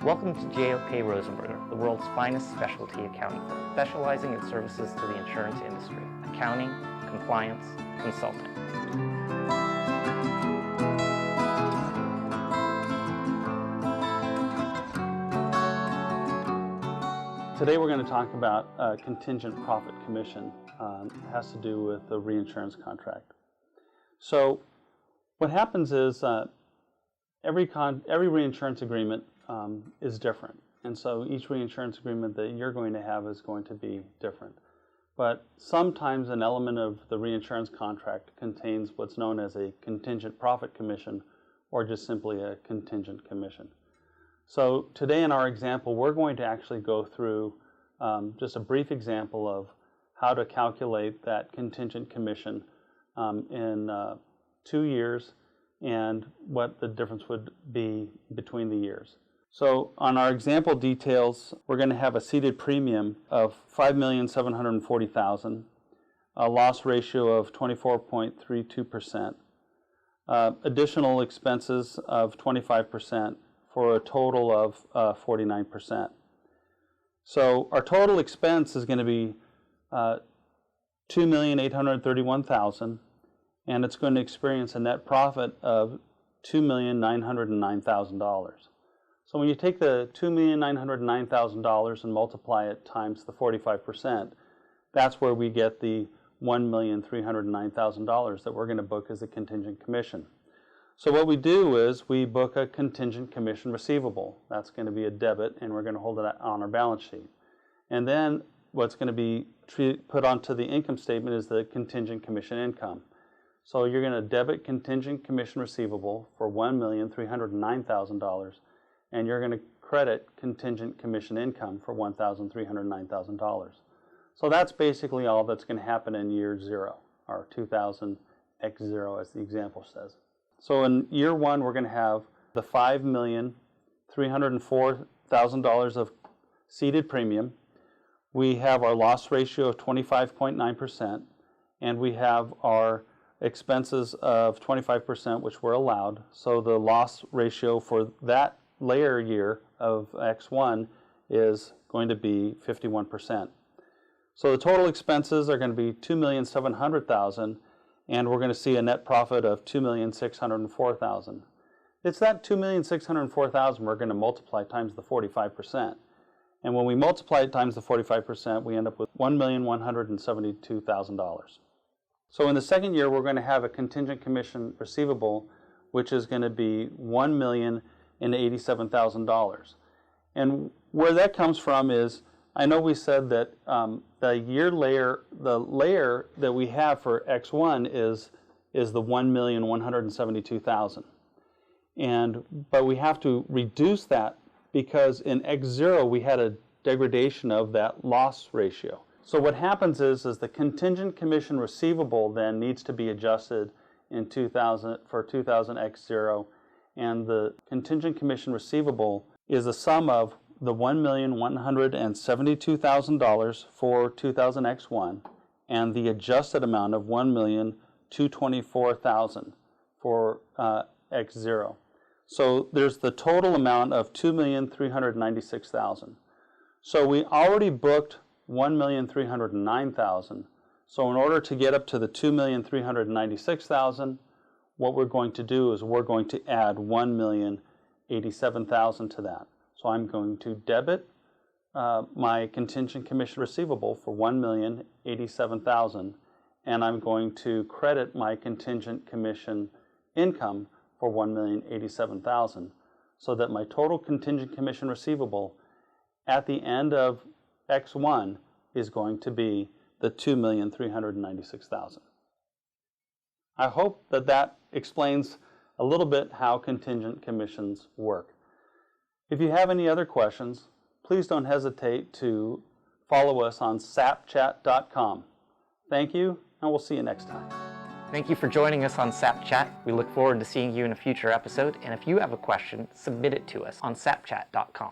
Welcome to JLK Rosenberger, the world's finest specialty accounting firm, specializing in services to the insurance industry, accounting, compliance, consulting. Today we're going to talk about contingent profit commission. It has to do with the reinsurance contract. So what happens is every reinsurance agreement is different, and so each reinsurance agreement that you're going to have is going to be different. But sometimes an element of the reinsurance contract contains what's known as a contingent profit commission, or just simply a contingent commission. So today in our example, we're going to actually go through just a brief example of how to calculate that contingent commission in 2 years and what the difference would be between the years. So on our example details, we're going to have a ceded premium of $5,740,000, a loss ratio of 24.32%, additional expenses of 25%, for a total of 49%. So our total expense is going to be $2,831,000, and it's going to experience a net profit of $2,909,000. So when you take the $2,909,000 and multiply it times the 45%, that's where we get the $1,309,000 that we're going to book as a contingent commission. So what we do is we book a contingent commission receivable. That's going to be a debit, and we're going to hold it on our balance sheet. And then what's going to be put onto the income statement is the contingent commission income. So you're going to debit contingent commission receivable for $1,309,000, and you're going to credit contingent commission income for $1,309,000. So that's basically all that's going to happen in year 0, or 2000 x 0 as the example says. So in year 1, we're going to have the $5,304,000 of ceded premium. We have our loss ratio of 25.9%, and we have our expenses of 25%, which were allowed. So the loss ratio for that layer year of X1 is going to be 51%. So the total expenses are going to be $2,700,000, and we're going to see a net profit of $2,604,000. It's that $2,604,000 we're going to multiply times the 45%. And when we multiply it times the 45%, we end up with $1,172,000. So in the second year, we're going to have a contingent commission receivable, which is going to be $1,087,000. And where that comes from is, I know we said that the layer that we have for X1 is the $1,172,000. But we have to reduce that because in X0 we had a degradation of that loss ratio. So what happens is the contingent commission receivable then needs to be adjusted in 2000 X0, and the contingent commission receivable is the sum of the $1,172,000 for 2000 X1 and the adjusted amount of $1,224,000 for X0. So there's the total amount of $2,396,000. So we already booked $1,309,000. So in order to get up to the $2,396,000, what we're going to do is we're going to add $1,087,000 to that. So I'm going to debit my contingent commission receivable for $1,087,000, and I'm going to credit my contingent commission income for $1,087,000, so that my total contingent commission receivable at the end of X1 is going to be the $2,396,000. I hope that explains a little bit how contingent commissions work. If you have any other questions, please don't hesitate to follow us on sapchat.com. Thank you, and we'll see you next time. Thank you for joining us on SAP Chat. We look forward to seeing you in a future episode, and if you have a question, submit it to us on sapchat.com.